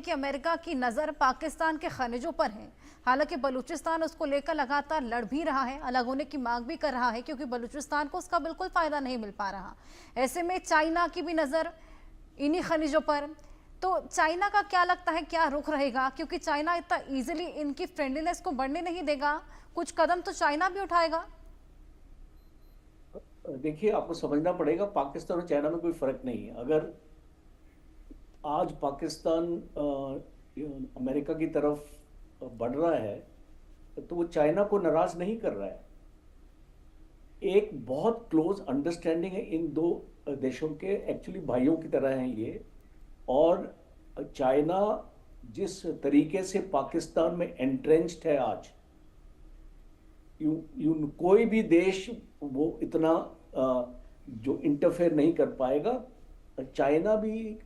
कि अमेरिका की नज़र पाकिस्तान के खनिजों पर है। हालांकि बलूचिस्तान उसको लेकर लगातार लड़ भी रहा है, अलग होने की मांग भी कर रहा है, क्योंकि बलूचिस्तान को उसका बिल्कुल फ़ायदा नहीं मिल पा रहा। ऐसे में चाइना की भी नज़र इन्हीं खनिजों पर। तो चाइना का क्या लगता है, क्या रुख रहेगा? क्योंकि चाइना इतना ईजिली इनकी फ्रेंडलीनेस को बढ़ने नहीं देगा, कुछ कदम तो चाइना भी उठाएगा। देखिए, आपको समझना पड़ेगा, पाकिस्तान और चाइना में कोई फर्क नहीं है। अगर आज पाकिस्तान अमेरिका की तरफ बढ़ रहा है तो वो चाइना को नाराज नहीं कर रहा है। एक बहुत क्लोज अंडरस्टैंडिंग है इन दो देशों के, एक्चुअली भाइयों की तरह हैं ये। और चाइना जिस तरीके से पाकिस्तान में एंट्रेंच्ड है आज, यू यू कोई भी देश वो इतना जो इंटरफेयर नहीं कर पाएगा। चाइना भी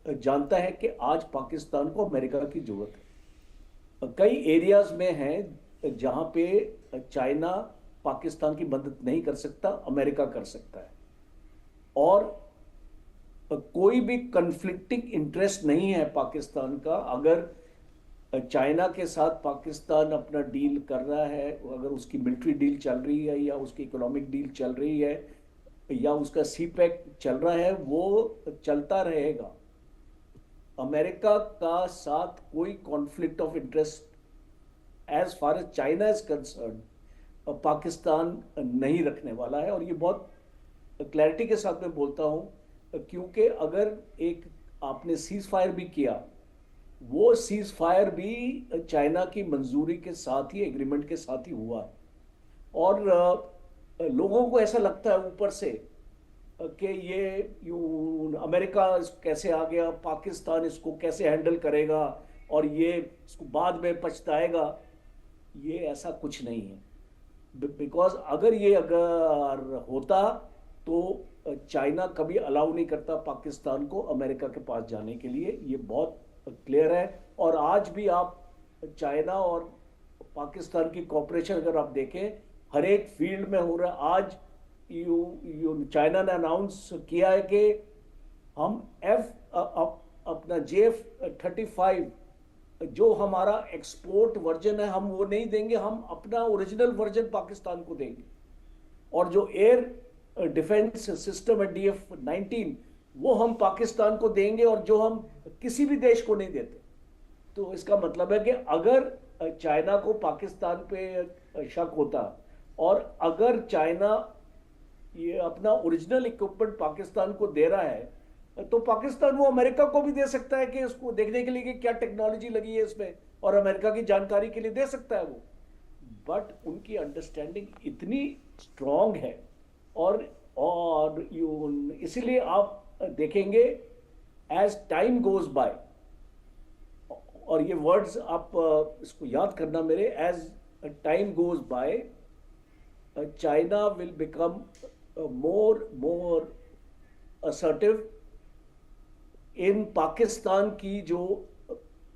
जानता है कि आज पाकिस्तान को अमेरिका की जरूरत है। कई एरियाज में हैं जहां पे चाइना पाकिस्तान की मदद नहीं कर सकता, अमेरिका कर सकता है। और कोई भी कन्फ्लिक्टिंग इंटरेस्ट नहीं है पाकिस्तान का। अगर चाइना के साथ पाकिस्तान अपना डील कर रहा है, अगर उसकी मिलिट्री डील चल रही है या उसकी इकोनॉमिक डील चल रही है या उसका सी पैक चल रहा है, वो चलता रहेगा। अमेरिका का साथ कोई conflict of interest as far as China is concern Pakistan नहीं रखने वाला है। और ये बहुत क्लैरिटी के साथ मैं बोलता हूं, क्योंकि अगर एक आपने सीज फायर भी किया, वो सीज फायर भी चाइना की मंजूरी के साथ ही, एग्रीमेंट के साथ ही हुआ है। और लोगों को ऐसा लगता है ऊपर से कि ये अमेरिका कैसे आ गया, पाकिस्तान इसको कैसे हैंडल करेगा और ये इसको बाद में पछताएगा। ये ऐसा कुछ नहीं है। बिकॉज अगर होता तो चाइना कभी अलाउ नहीं करता पाकिस्तान को अमेरिका के पास जाने के लिए। ये बहुत क्लियर है। और आज भी आप चाइना और पाकिस्तान की कॉपरेशन अगर आप देखें, हर एक फील्ड में हो रहा है। आज चाइना ने अनाउंस किया है कि हम अपना JF-35 जो हमारा एक्सपोर्ट वर्जन है, हम वो नहीं देंगे, हम अपना ओरिजिनल वर्जन पाकिस्तान को देंगे। और जो एयर डिफेंस सिस्टम है DF-19, वो हम पाकिस्तान को देंगे, और जो हम किसी भी देश को नहीं देते। तो इसका मतलब है कि अगर चाइना को पाकिस्तान पे शक होता, और अगर चाइना ये अपना ओरिजिनल इक्विपमेंट पाकिस्तान को दे रहा है, तो पाकिस्तान वो अमेरिका को भी दे सकता है कि उसको देखने के लिए कि क्या टेक्नोलॉजी लगी है इसमें, और अमेरिका की जानकारी के लिए दे सकता है वो। बट उनकी अंडरस्टैंडिंग इतनी स्ट्रांग है। और इसीलिए आप देखेंगे एज टाइम गोज बाय, और ये वर्ड्स आप इसको याद करना मेरे, as time goes by China will become more assertive in Pakistan की जो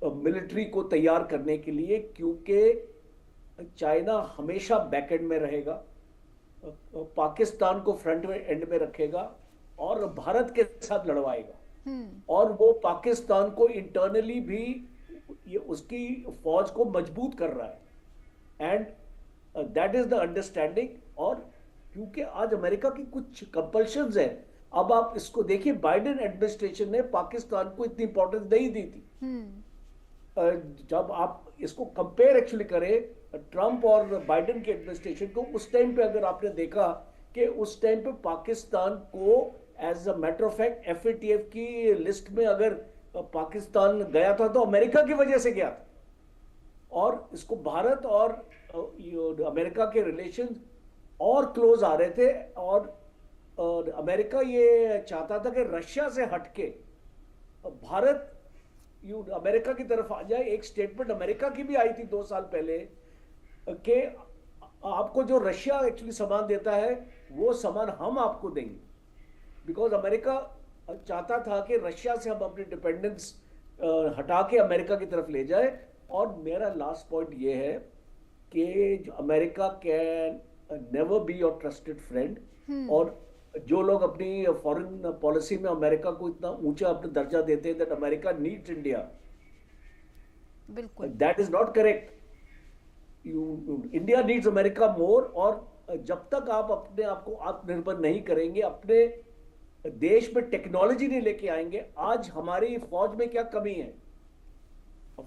मिलिट्री को तैयार करने के लिए, क्योंकि चाइना हमेशा बैक एंड में रहेगा, पाकिस्तान को फ्रंट में एंड में रखेगा और भारत के साथ लड़वाएगा। और वो पाकिस्तान को इंटरनली भी ये उसकी फौज को मजबूत कर रहा है। And that is the understanding. और क्योंकि आज अमेरिका की कुछ कंपल्शंस है, अब आप इसको देखिए, बाइडेन एडमिनिस्ट्रेशन ने पाकिस्तान को इतनी इंपॉर्टेंस नहीं दी थी। जब आप इसको कंपेयर एक्चुअली करें ट्रंप और बाइडेन के एडमिनिस्ट्रेशन को, उस टाइम पे अगर आपने देखा कि उस टाइम पे पाकिस्तान को as a matter of fact FATF की लिस्ट में अगर पाकिस्तान गया था तो अमेरिका की वजह से गया था। और इसको भारत और अमेरिका के रिलेशन और क्लोज आ रहे थे। और अमेरिका ये चाहता था कि रशिया से हटके भारत अमेरिका की तरफ आ जाए। एक स्टेटमेंट अमेरिका की भी आई थी 2 साल पहले कि आपको जो रशिया एक्चुअली सामान देता है वो सामान हम आपको देंगे, बिकॉज अमेरिका चाहता था कि रशिया से हम अपनी डिपेंडेंस हटा के अमेरिका की तरफ ले जाए। और मेरा लास्ट पॉइंट ये है कि America can never be your trusted friend. और जो लोग अपनी फॉरेन पॉलिसी में अमेरिका को इतना ऊंचा अपना दर्जा देते हैं दैट अमेरिका नीड्स इंडिया, बिल्कुल that is not correct. India needs America more. और जब तक आप अपने आप को आत्मनिर्भर नहीं करेंगे, अपने देश में टेक्नोलॉजी नहीं लेके आएंगे। आज हमारी फौज में क्या कमी है?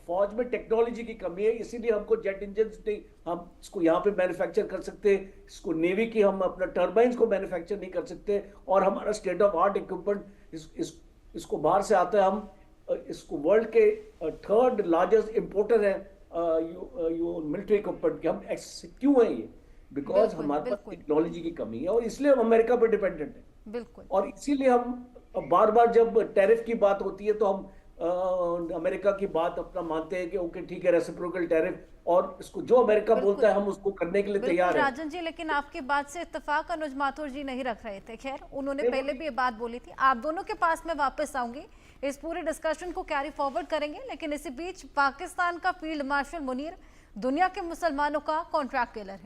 फौज में टेक्नोलॉजी की कमी है, इसीलिए हमको जेट इंजन नहीं, हम इसको यहाँ पे मैन्युफैक्चर कर सकते, इसको नेवी की हम अपना टर्बाइंस को मैन्युफैक्चर नहीं कर सकते। और हमारा स्टेट ऑफ आर्ट इक्विपमेंट इसको बाहर से आता है। हम इसको वर्ल्ड के थर्ड लार्जेस्ट इंपोर्टर है मिलिट्री इक्विपमेंट के। हम क्यों है ये? बिकॉज बिल्कुल हमारे पास बिल्कुल टेक्नोलॉजी की कमी है और इसलिए हम अमेरिका पर डिपेंडेंट है। बिल्कुल और इसीलिए हम बार बार जब टैरिफ की बात होती है तो हम अमेरिका की बात अपना मानते हैं कि ओके ठीक है, रेसिप्रोकल टैरिफ, और इसको जो अमेरिका बोलता बिल्कुल है हम उसको करने के लिए बिल्कुल तैयार है। राजन जी, लेकिन आपकी बात से इत्तेफाक अनुज माथुर जी नहीं रख रहे थे। खैर, उन्होंने नहीं, पहले भी ये बात बोली थी। आप दोनों के पास मैं वापस आऊंगी, इस पूरे डिस्कशन को कैरी फॉरवर्ड करेंगे। लेकिन इसी बीच पाकिस्तान का फील्ड मार्शल मुनीर दुनिया के मुसलमानों का कॉन्ट्रैक्ट किलर है।